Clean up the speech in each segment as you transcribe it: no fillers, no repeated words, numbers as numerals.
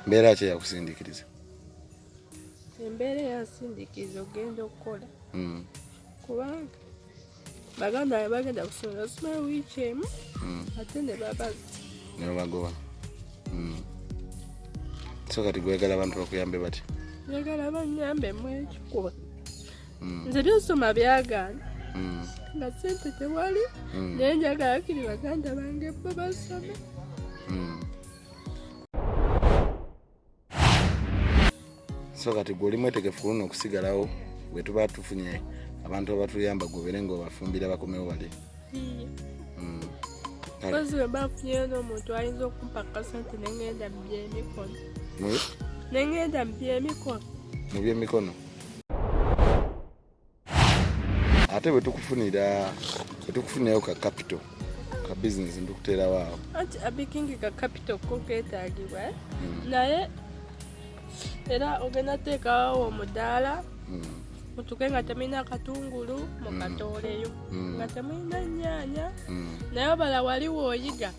Mbeera ki yakusindikiriza? Embeera yasindikiza ogenda okukola. Kubanga Bagandabe bagenda kusomera osomera wiiki emu ate ne babaza. Ne babagoba. So kati gwegala abantu bakuyambe bati? Njagala bannyambemu ekikuba. Nze byosoma byagaana. Nga ssente tewali naye njagala kiri baganda bange bo basome. So kati gwoli mwetegefu luno okusigalawo bwe tuba tufunye abantu abatuyamba gobeere ng'obafumbira bakomewo bali? Kozi bwe bafunyeyo n'omuntu ayinza okumpa akasente ne ngenda mu by'emikono. Ne ngenda mu by'emikono. Mu by'emikono? Ate bwe tukufunirayo ka capital ka business ndukuteerawo awo. Anti abikingi ka capital ko keetaagibwa naye era ogenda teekawo omudaala mutuke nga temulina katungulu mukatooleyo nga temulina nnyaanya naye obala wali wooyiga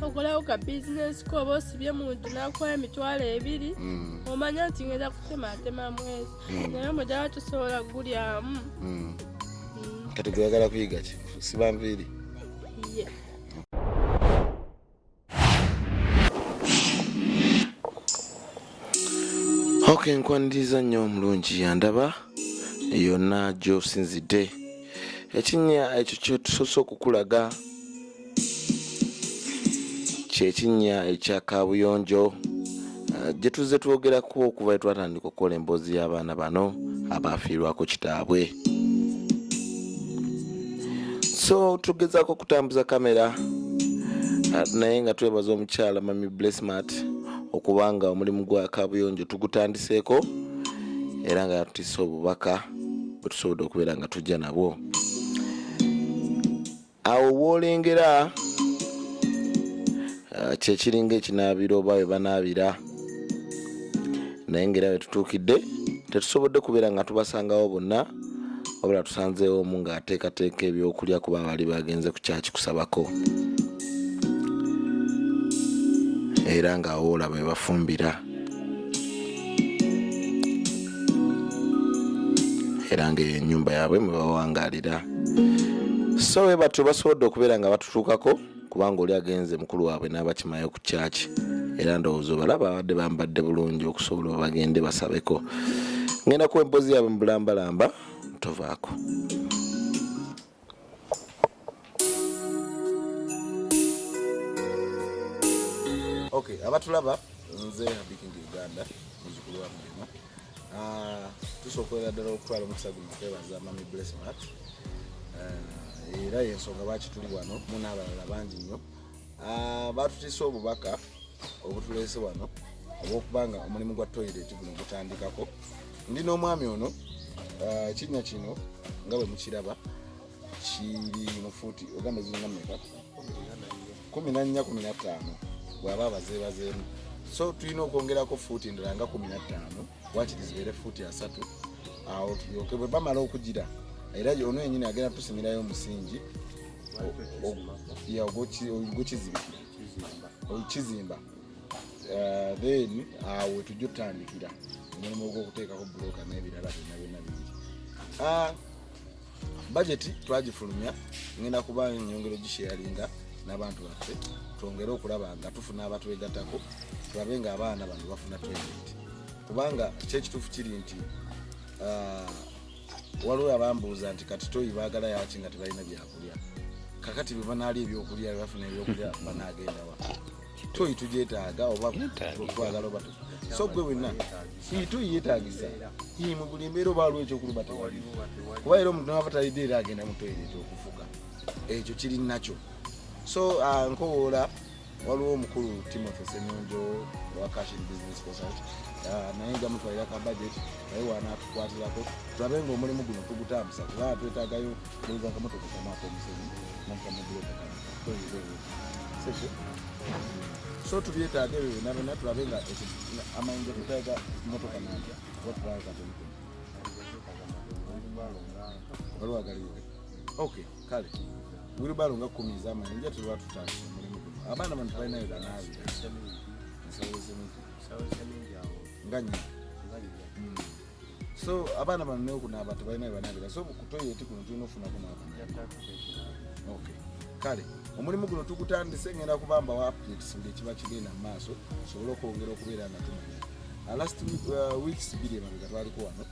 okolawo ka bizinesi ko oba osibye muntu n'akuwa $2,000 omanya nti ngenda kutematema mwezi naye omudaala tosobola gulyamu. Kati gwagala kuyiga ki? Siba nviiri? Okay, nkwaniriza nnyo omulungi yandaba yonna gy'osinzidde. Ekinnya ekyo kye tusoose okukulaga kyekinnya ekya kaabuyonjo gye tuzze twogerako okuva twatandika okukola emboozi y'abaana bano abaafiirwako kitaabwe. So tugezaako okutambuza kamera naye nga twebaza omukyala Mami Blessmat okubanga omulimu gwa kaabuyonjo tugutandiseeko era nga yatutisse obubaka bwe tusobodde okubeera nga tujja nabwo. Awo woolengera kyekiringa ekinaabiro oba bwe banaabira naye ngera bwe tutuukidde tetusobodde kubeera nga tubasangawo bonna wabula tusanzeewo omu ng'ateekateeka ebyokulya kuba bali bagenze ku kyaki kusabako era ng'awoola bwe bafumbira era ng'ennyumba yaabwe mwe bawangaalira. So we batyo basobodde okubeera nga batutuukako kubanga oli agenze mukulu waabwe n'abakimayo ku kyaki era ndowooza obalaba abadde bambadde bulungi okusobola bagende basabeko. Ngenda kuwa emboozi yaabwe mu bulambalamba tovaako. Okay, abatulaba nze Abiking Uganda muzukulu wa Mugema. Tusokolera ddala okutwala omukisa guno kwebaza Mami Blessmat. Era y'ensonga lwaki tuli wano mu n'abalala bangi nnyo. Batutiisa obubaka obutuleese wano obw'okubanga omulimu gwa toilet guno gutandikako. Ndi n'omwami ono ekinnya kino nga bwe mukiraba kiri mu fuuti ogamba ziringa mmeka? 14-15 bw'aba abazeebazeemu. So tulina okwongerako fuuti endala nga 15 wakiri zibeere fuuti 3 awo tulyoke bwe bamala okugira era ono yennyini agenda tusimirayo omusingi okizimba then awo tujja otandikira omulimu ogw'okuteekako buloka n'ebirala byonna bibiri. Budget twagifulumya ngenda kuba nyongero gisharinga n'abantu baffe twongere okulaba nga tufuna abatwegattako tulabe nga abaana bano bafuna toilet kubanga kyekituufu kiri nti waliwo abambuuza nti kati toyi baagala yaki nga tebalina byakulya kakati bwe banaalya ebyokulya bafuna ebyokulya banaagendawa toyi tugyetaaga oba twagala oba so gwe wenna toyi yeetaagisa mu buli mbeera oba waliwo ekyokuluba tewali kuba era omuntu naba talidde era agenda mu toilet okufuga ekyo kiri nakyo. So nkowoola waliwo omukulu Timothy Senyonjo wa Cash in Business Consult naye gamutwalira ka budget naye wanatukwatirako tulabe ng'omulimu guno tugutambuza kubanga twetaagayo kuliza akamotoka kamaako omusenyi nakamubuloka so tubyetaaga ebyo byonna byonna tulabe nga amayinja tutaaga motoka nanja watulaaga katoliko waliwo agaliwo. Okay, kale wilibalo nga 10 z'amayinja tuba tutandise omulimu guno abaana bano tubalinayo banaabira nganya so abana bano kunaaba tebalina banabira so ku toilet kuno tulina ofuna kunaaba. Okay kale omulimu guno tukutandise ngenda kubamba wa updates buli kiba kigenda mu maaso sobola okwongera okubeera nga tumanya last weeks biri emabega twaliko wano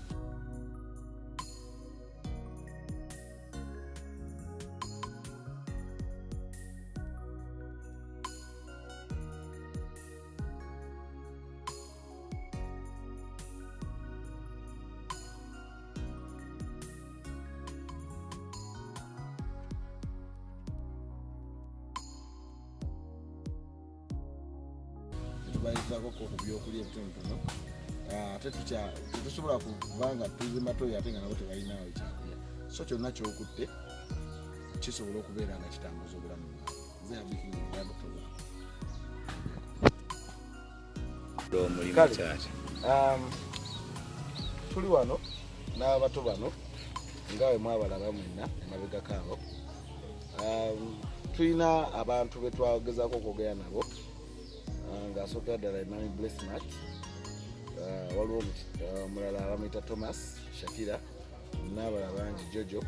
tubayizako ku byokulya ebitonotono ate tetusobola kubanga tuzimba toyo ate nga nabo tebalinawo ekyakulya so kyonna kyokutte kisobola okubeera nga kitambuza obulamu bwabwe. Tuli wano n'abato bano ngawe mwabalaba mwenna emabega kaabo tulina abantu betwagezaako okwogera nabo ng'asooka ddala Emani Blessmat waliwo omulala abamuyita Thomas Shakira n'abalala bangi Jojo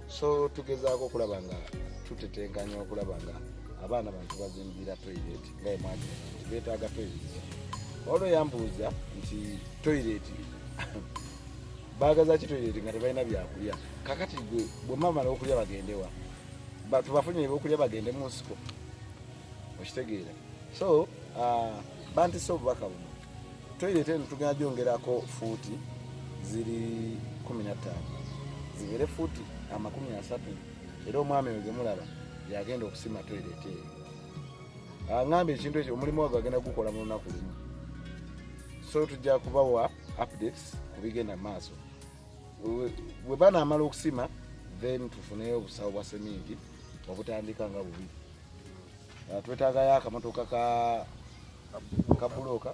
so tugezaako okulaba nga tutetenkanya okulaba nga abaana bantu bazimbira toilet ngaye mwati beetaaga toilet olwo yambuuza nti toilet baagaza ki toilet nga tebalina byakulya kakati bwe mamala okulya bagendewa tubafunye ebyokulya bagende mu nsiko okitegeera so bantisa obubaka buno toilet eno tugenda gyongerako fuuti ziri 15 zibere fuuti 30 era omwami we gemulaba yagenda okusima toilet eyo aŋŋambye ekintu ekyo omulimu wago agenda gukola mu lunaku lumu so tujja kubawa updates ku bigenda maaso bwe banaamala okusima then tufuneyo obusawo bwa seminti obutandika nga bubiri twetaagayo akamotoka ka buloka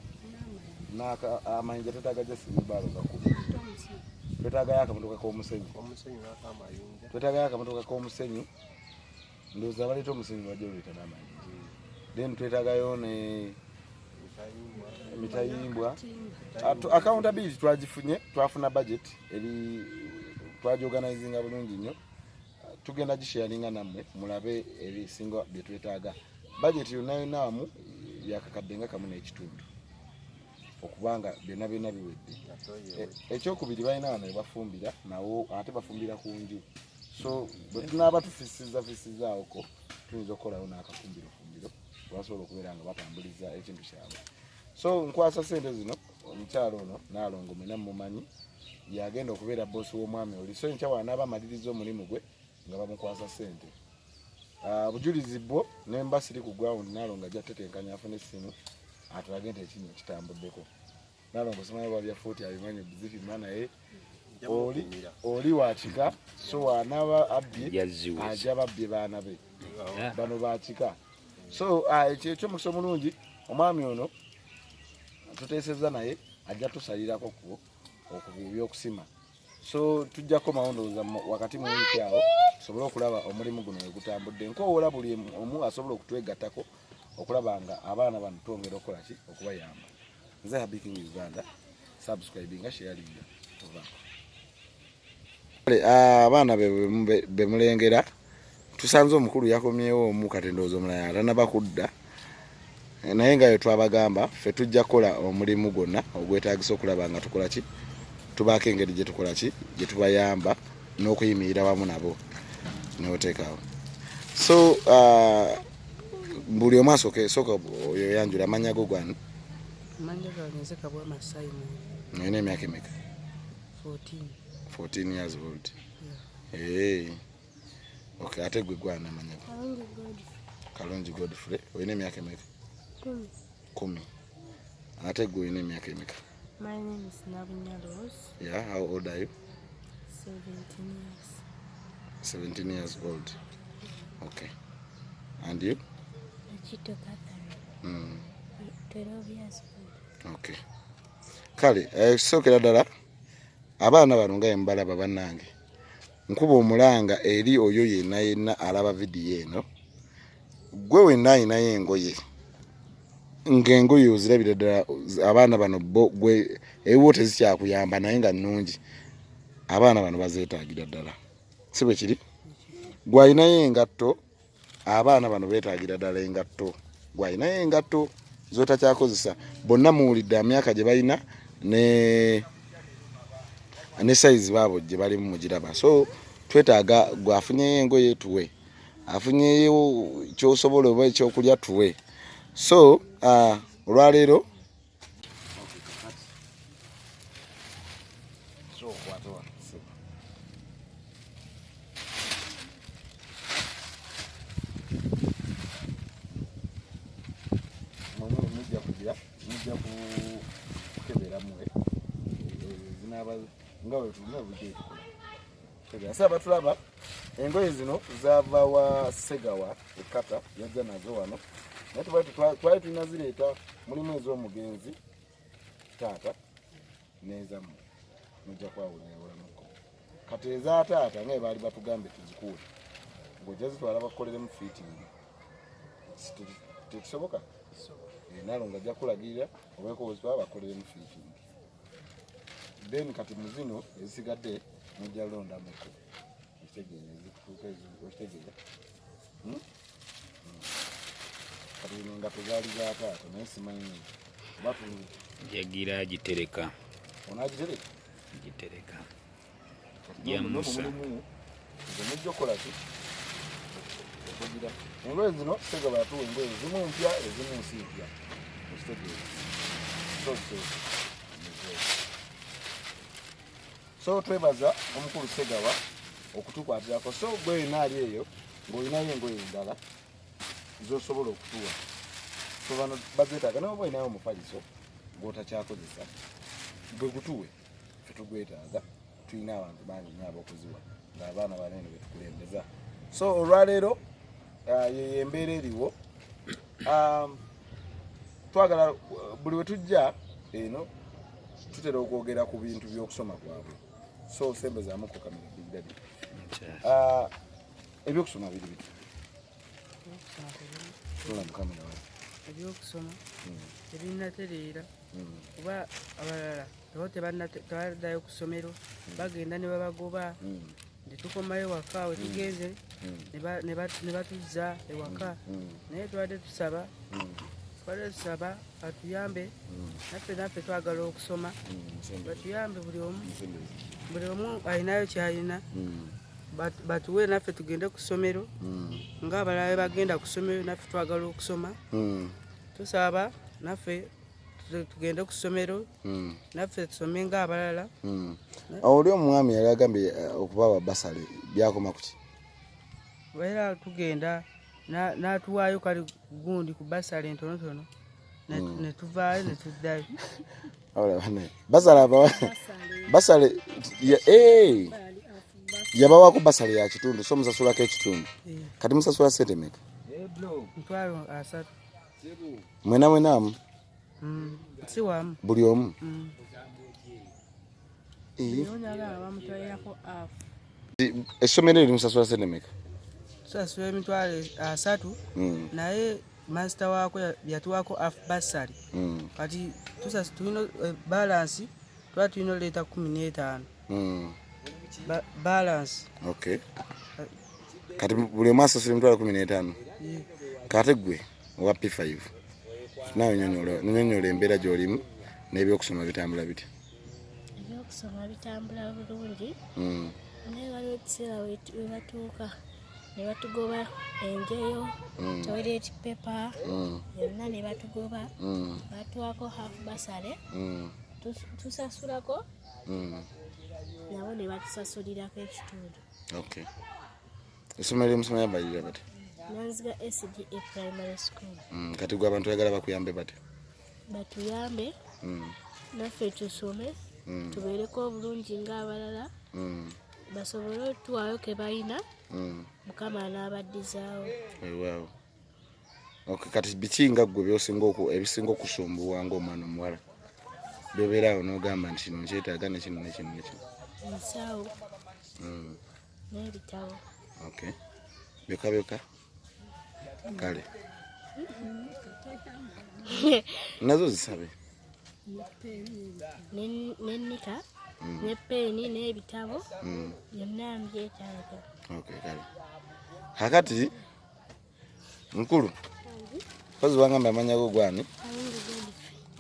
amayinja twetaaga jasimibaalo gakumi twetaagayo akamotoka k'omusenyu twetaagayo akamotoka k'omusenyu ndowooza baleeta omusenyu bajja oleeta n'amayinja then twetaagayo ne emitayimbwa accountability twagifunye twafuna budget eri twagiorganizinga bulungi nnyo tugenda gisharinga nammwe mulabe ebisinga bye twetaaga budget yonna wamu yakakadde nga kamu n'ekitundu okubanga byonna biwedde ekyokubiri balina wano ebafumbira nawo ate bafumbira ku nju so bwe tunaaba tufisizaako tuyinza okukolawo n'akafumbiro basobola okubeera nga batambuliza ekintu kyabwe so nkwasa sente zino omukyalo ono naalongo mwena mumanyi yagenda okubeera bosi w'omwami oli so nkya wanaaba amaliriza omulimu gwe nga bamukwasa sente bujulizi bwo nemba siri ku ground naalongo ajja tetenkanya afune essimu atulage nti ekintu kitambuddeko naalongo simanyi bwabya fuuti abimanyi bizipima naye oli wakika so wanaaba abbye ajja babbye baana be bano bakika so ekyomukisa omulungi omwami ono tuteeseza naye ajja tusalirako ku ebyokusima so tujjako mawondooza wakati mu wiiki awo tusobole okulaba omulimu guno wegutambudde nkowoola buli omu asobola okutwegattako okulaba nga abaana bano twongera okukolaki okubayamba nze Habiking Uganda subscribinga sharinga tuvaako abaana bemulengera tusanze omukulu yakomyewo omu kati ndowooza omulala atanaba kudda naye nga twabagamba ffe tujja kukola omulimu gwonna ogwetaagisa okulaba nga tukola ki tubaako engeri gye tukola ki gye tubayamba n'okuyimirira wamu nabo n'oteekaawo so buli omu asooka oyo yanjula amannya go gwani olina emyaka emeka 14 years old okay ate gwe gwana amanya Kalonji Godfrey olina emyaka emeka 10 ate gwe olina emyaka emeka My name is Nabinya Rose. Yeah, how old are you? 17 years. 17 years old. Okay. And you? Chito Catherine. 12 years old. Okay. Kale, sokera ddala abaana bano nga embalaba bannange nkuba omulanga eri oyo yenna alaba vidiyo eno gwe wenna ayinayo engoye ng'engoye ozirabira ddala abaana bano gwe ebiwo tezikyakuyamba naye nga nnungi abaana bano bazeetaagira ddala si bwe kiri gw'alinayo engatto abaana bano beetaagira ddala engatto gw'alinayo engatto z'otakyakozesa bonna muwulidde emyaka gye balina ne sayizi baabo gye balimu mugiraba so twetaaga gwafunyeyo engoye tuwe afunyeyo kyosobola oba ekyokulya tuwe so olwaleero mujja kukeberamu zinaaba nga bwe tulina obujja tukola saba tulaba engoye zino zaava wa Segawa ekata yajja nazo wano naye twali tulina zireeta mulimu ez'omugenzi taata n'ezamu mujja kwawulayawulamuko kati eza taata nga baali batugambye tuzikuule ng'ojja zitwala bakukoleremu fiitingi tekisoboka nalo nga ajja kulagirira obeeko ozitwala bakukoleremu fiitingi then kati mu zino ezisigadde mujja londamuko ekitegeeza ezituuka ekitegeeza kati zino nga tezaali za taata naye simanyi jagira agitereka onagitereka gitereka jamusa nze mujja okukola ki okugira engoye zino Sega batuwa engoye ezimu mpya ezimu nsi mpya ekitegeeza so twebaza omukulu Segawa okutukwatirako so gwe naali eyo ng'olinayo engoye endala zosobola okutuwa so bano bazeetaaga naye oba olinayo omufaliso gw'otakyakozesa gwe gutuwe fe tugwetaaga tulina abantu bangi nnyo ab'okuziwa ng'abaana banene betukulembeza so olwaleero yeyo embeera eriwo twagala buli we tujja eno tutera okwogera ku bintu by'okusoma kwabwe so sembezaamuko kamera bigdadi ebyokusoma biri biti tola mukamera wa ebyokusoma tebinatereera kuba abalala tebaddayo ku ssomero bagenda ne babagoba ne tukomayo waka we tugenze ne batuzza ewaka naye twadde tusaba batuyambe naffe twagala okusoma batuyambe buli omu alinayo kyalina batuwe naffe tugende ku ssomero ng'abalala bagenda ku ssomero naffe twagala okusoma tusaba naffe tugende ku ssomero naffe tusome ng'abalala oli omwami yali agambye okubawa basale byakoma kuki era tugenda n'atuwaayo kali gundi ku basale entonotono ne tuvaayo ne tuddayo basale yabawako basale ya kitundu so musasulako ekitundu kati musasula sente meka $300 mwenamu si wamu buli omu essomero eri musasula sente meka tusasula $300 naye masita waako yatuwaako basali kati tulina balansi tulina oleeta 15 balansi okay kati buli omu asasula $15 kate gwe owa P5 nawe nyonyola embeera gy'olimu n'ebyokusoma bitambula bitya ebyokusoma bitambula bulungi naye waliwo ekiseera we batuuka ne batugoba enjeyo toilet paper yonna ne batugoba batuwako half basale tusasulako nabo ne batusasulirako ekitundu okay essomero emusoma yabalira bati Amaziga SDA Primary School kati gwe abantu bagala bakuyambe bati batuyambe naffe tusome tubeereko obulungi ng'abalala basobole otuwaayo ke balina mukama n'abaddizaawo wow okay kati biki nga gwe ebisinga okusumbuwa ng'omwana omuwala byobeeraawo n'ogamba nti kino nkyetaaga nekino ensawo n'ebitabo okay byokka kale nazo zisabe n'ennika n'eppeeni n'ebitabo byonna mbyetaaga. Okay, kale kakati mukulu kozi wangamba amanya go gwani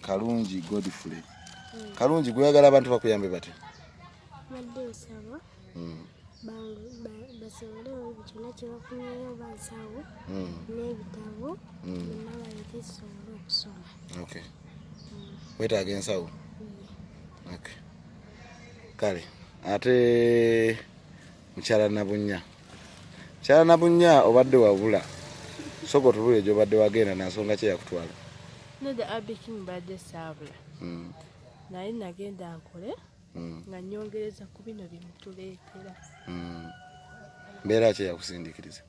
Kalungi Godfrey. Kalungi gwagala abantu bakuyambe bate? Badde nsaba basobole kyonna kye bafunyeyo bansawo n'ebitabo byonna baleke kisobole okusoma. Okay. Wetaaga ensawo? Okay. Kale ate mukyala Nabunya. Mukyala Nabunya obadde wabula soko tubule gy'obadde wagenda nansonga kye yakutwala? Nedda Abiking badde saabula naye nagenda nkole nga nyongereza ku bino byemutuleetera. Mbeera ki yakusindikiriza?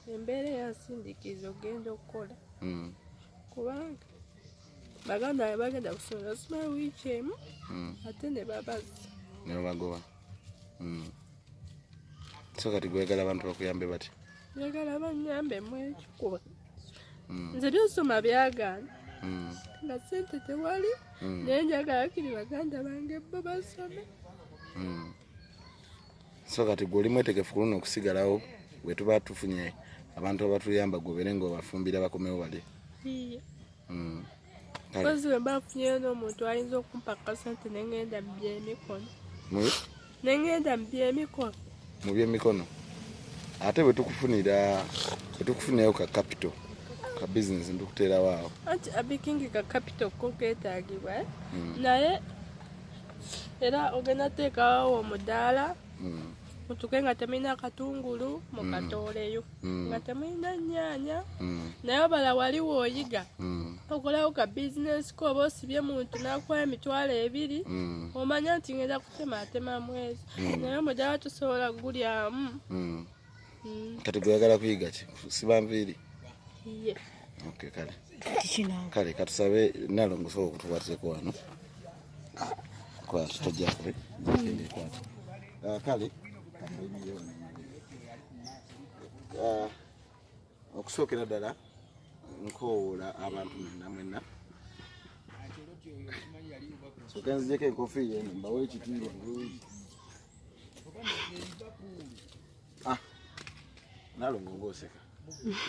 Embeera yansindikiza ogenda okukola kubanga Bagandabe bagenda kusomera soma wiiki emu ate ne babaza ne bagoba. So kati gwegala abantu bakuyambe bati? njagala banyambe mu ekikuba nze byosoma byagaana nga ssente tewali naye njagala kiri baganda bange bo basome. So kati gwe oli mwetegefu kuluna okusigalawo bwe tuba tufunye abantu abatuyamba gobere ng'obafumbira bakomewo bali? Kozi bwe mba nfunyeyo n'omuntu ayinza okumpa kasente nengenda mu byemikono. Mu byemikono? Ate bwe tukufunirayo ka capital ka business ndukuteerawo awo. Anti Abiking ka capital ko keetaagibwa naye era ogenda teekawo omudaala mutuke nga temulina katungulu mukatooleyo nga temulina nnyaanya naye obala wali wooyiga okolawo ka bizinesi ko oba osibye muntu n'akuwa $2,000 omanya nti ngenda kutematema mwezi naye omudaala tosobola gulyamu. Kati gwagala kuyiga ki? Siba nviiri? Ye. Okay, kale katusabe Nalongo sobola okutukwatako wano kwa tutojjakube kale okusookera ddala nkowoola abantu mwenna soka nzijeko enkofiira eno mbawe ekitiibwa bulungi. Nalongo ng'oseka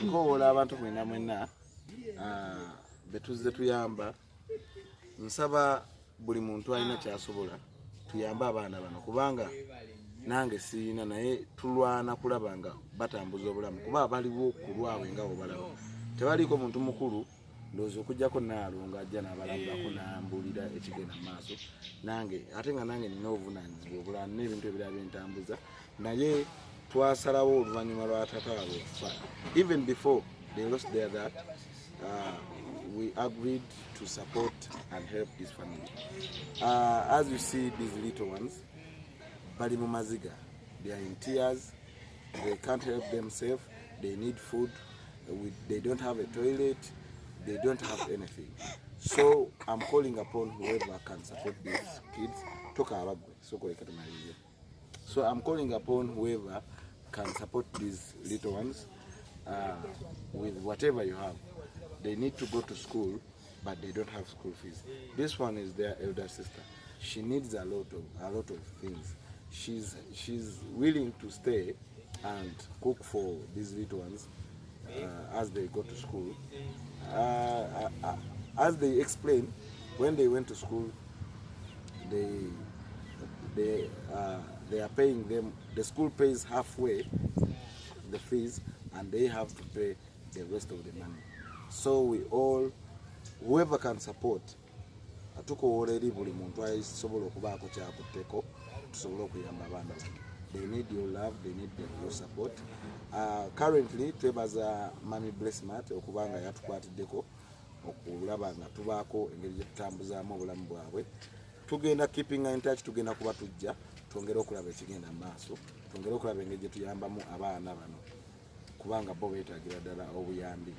nkowoola abantu mwenna betuzze tuyamba. Nsaba buli muntu alina kyasobola tuyambe abaana bano kubanga nange siina naye tulwana kulaba nga batambuza obulamu kuba baliwo ku lwabwe nga obalaba. Tebaliko muntu mukulu ndowooza okugyako Naalongo ajja n'abalambako n'ambuulira ekigenda mu maaso nange ate nga nange nina obuvunaanyizibwa obulala n'ebintu ebirala byentambuza naye twasalawo oluvannyuma lwa Tata wabwe okufa. Even before they lost their dad, we agreed to support and help this family. As you see these little ones, bali mu maziga, they are in tears, they can't help themselves, they need food, they don't have a toilet, they don't have anything. So I'm calling upon whoever can support these kids. Toka Wabwe, so I'm calling upon whoever can support these little ones with whatever you have. They need to go to school, but they don't have school fees. This one is their elder sister. She needs a lot of things. She's willing to stay and cook for these little ones as they go to school. As they explain, when they went to school, they are paying them. The school pays halfway the fees, and they have to pay the rest of the money. So we all, whoever can support, atukowoolera buli muntu asobola okubaako kyakutteko tusobole okuyamba abaana. They need your love, they need your support. Currently twebaza Mami Blessmat okubanga yatukwatiddeko okulaba nga tubaako engeri gye tutambuzaamu obulamu bwabwe. Tugenda keeping in touch, tugenda kuba tujja twongere okulaba ekigenda mu maaso, twongere okulaba engeri gye tuyambamu abaana bano kubanga bo beetaagira ddala obuyambi.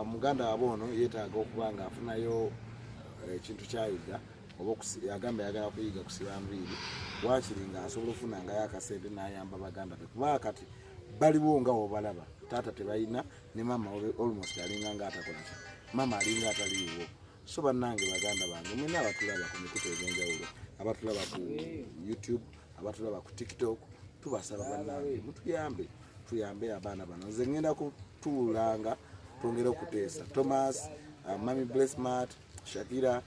Muganda wabwe ono yeetaaga okuba nga afunayo ekintu kyayiga oba yagamba yagala kuyiga kusiba nviiri wakiri nga asobola okufunangayo akasente n'ayamba Bagandabe kuba kati baliwo nga obalaba taata tebalina ne mama almost alinga nga atakola mama alinga ataliwo so bannange baganda bange mwena abatulaba ku mikutu eg'enjawulo abatulaba ku YouTube abatulaba ku TikTok tubasaba bannange tuyambe abaana bano nze ngenda kutuulanga twongere okuteesa Thomas Mami Blessmart Shakira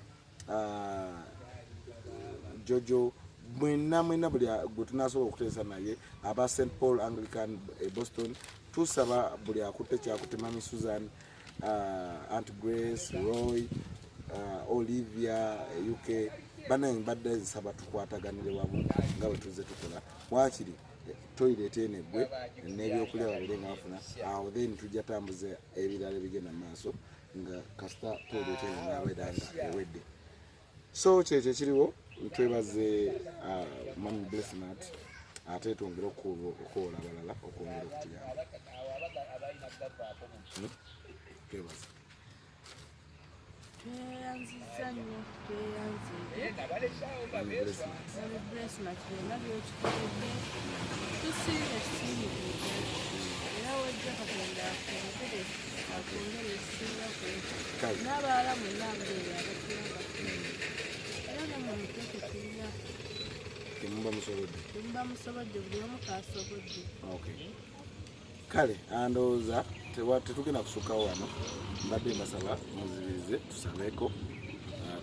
Jojo mwena buli gwe tunasobola okuteesa naye aba St Paul Anglican Boston tusaba buli akutte kyakutte Mami Susan Aunt Grace Roy Olivia UK bannange badde nsaba tukwataganire wamu nga bwe tuze tukola wakiri toilet enegwe n'ebyokulya babere nga bafuna awo then tujja tambuze ebirala ebigenda maaso nga kasita toilet enabeda nga ewedde so kyekyo kiriwo twebaze Mami Blessmart ate twongere okukola abalala okwongera okutuyamba twebaze tweyanziza nnyo Mami Blessmart byonna byekikoledde tusiime era wajja Katonda akwongere ekisinga kwekyo n'abalala mwenna ababeera abatuyamba era namwe muteeke tulina temuba musobodde buli omu kaasobodde kale andowooza tetugenda kusukkawo wano mbadde mbasaba muzibirize tusabeeko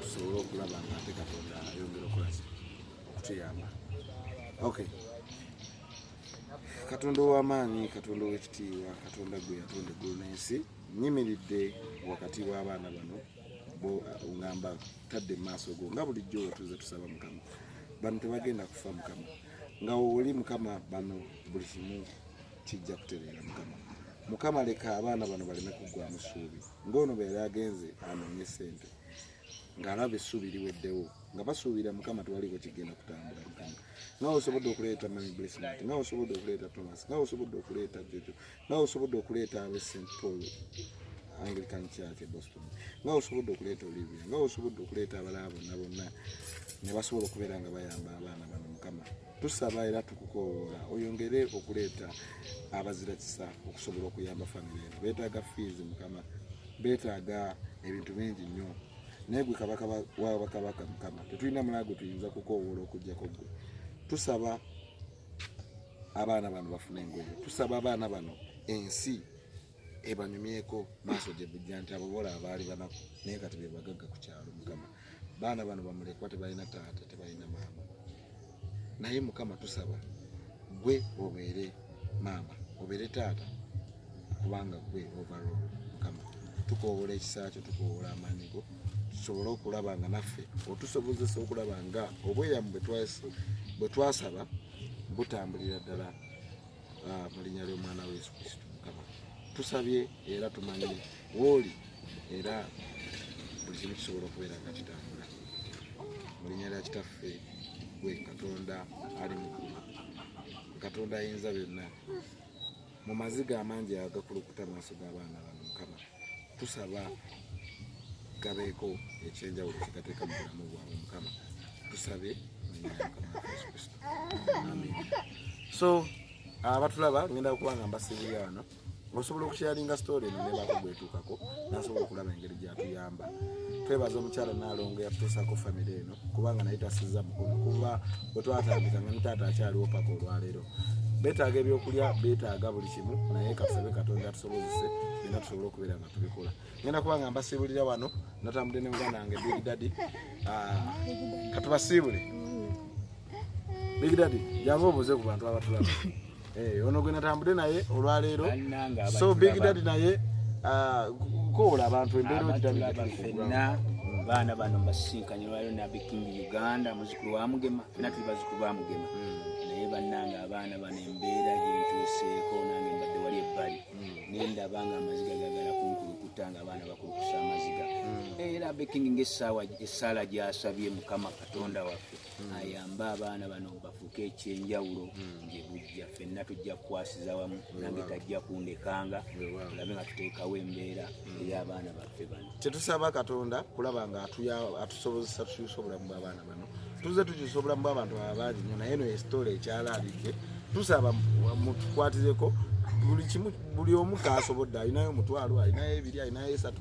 tusobole okulaba nga ate Katonda ayongera okutuyamba Katonda ow'amaanyi Katonda ow'ekitiibwa Katonda gwe yatonda eggulu n'ensi nyimiridde wakati w'abaana bano ngamba tadde mu maaso go nga bulijjo wetuze tusaba Mukama bano tebagenda kufa Mukama nga oli Mukama bano buli kimu kijja kutereera Mukama leka abaana bano baleme kuggwamu ssuubi ng'ono beera agenze anoonye ssente ng'alaba essuubi liweddewo nga basuubira Mukama tewaliko kigenda kutambula Mukama nga osobodde okuleeta Mami Blessmart nga osobodde okuleeta Thomas nga osobodde okuleeta Jojo nga osobodde okuleeta ab'e St Paul Anglican Church Boston nga osobodde okuleeta Olivia nga osobodde okuleeta abalala bonna ne basobola okubeera nga bayamba abaana bano Mukama tusaba era tukukoowoola oyongere okuleeta abazira kisa okusobola okuyamba famire eno beetaaga fees Mukama beetaaga ebintu bingi nnyo naye gwe kabaka wabakabaka Mukama tetulina mulaago tuyinza kukoowoola okugjako gwe tusaba abaana bano bafune engoye tusaba abaana bano ensi ebanyumyeko maaso gye bujja nti abobola abaali banaku naye kati be bagagga ku kyalo Mukama baana bano bamulekwa tebalina taata tebalina maama naye Mukama tusaba gwe obeere maama obeere taata kubanga gwe overall Mukama tukoowoola ekisa kyo tukoowoola amaanyi go tusobole okulaba nga naffe otusobozesa okulaba nga obweyamo bwe twasaba butambulira ddala mu linnya ly'omwana wa Yesu Kristo Mukama tusabye era tumanyire wooli era buli kimu kisobola okubeera nga kitambula mu linnya lya kitaffe gwe Katonda ali mu ggulu Katonda ayinza byonna mu maziga amangi agakulukuta maaso g'abaana bano Mukama tusaba gabeeko ekyenjawulo kigateeka mu bulamu bwabwe Mukama tusabe Yesu Kristo amen. So abatulaba ngenda okubanga mbasibira wano osobola okusharinga story eno nebaako bwetuukako nasobola okulaba engeri gyatuyamba twebaza omukyala Nalongo yatutuusako famire eno kubanga naye tasizza mukono kuba bwetwatandika nga nitaata akyaliwo paka olwaleero beetaaga ebyokulya beetaaga buli kimu naye katusabe Katonda tusobozese genda tusobole okubeera nga tubikola ngenda kubanga mbasiibulira wano natambudde ne muganda wange Big Daddy katubasiibule Big Daddy jangu obuze ku bantu abatulaba ono gwe natambudde naye olwaleero so Big Daddy naye koola abantu embeera ogirabira baana bano mbasinkanye olwaleero ne King Uganda muzukulu wa Mugema fena tuli bazukulu ba Mugema naye bannanga abaana bano embeera gyentuuseeko nange mbadde wali ebbali nendaba nga amaziga gagala kunkulukuta nga abaana bakulukusa amaziga era King ng'essaala gyasabye Mukama Katonda waffe ayambe abaana bano bafuuke ekyenjawulo gye bujja ffenna tujja kukwasiza wamu nange tajja kundekanga tulabe nga tuteekawo embeera ey'abaana baffe bano kyetusaba Katonda kulaba nga atusobozesa tukyusa obulamu bw'abaana bano tuze tukyusa obulamu bw'abantu abangi nnyo naye eno esitoola ekyalaalidde tusaba mutukwatireko buli omu kasobodde alinayo omutwalo alinayo 2 alinayo 3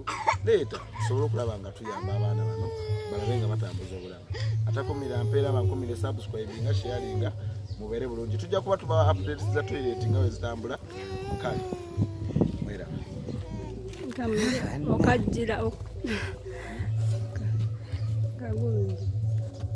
leeta tusobole okulaba nga tuyamba abaana bano balabe nga batambuza obulamu atakumira mpeera bankumire subscribinga sharinga mubeere bulungi tujja kuba tuba updates za toilet nga we zitambula kale mwera okajjira kagulungi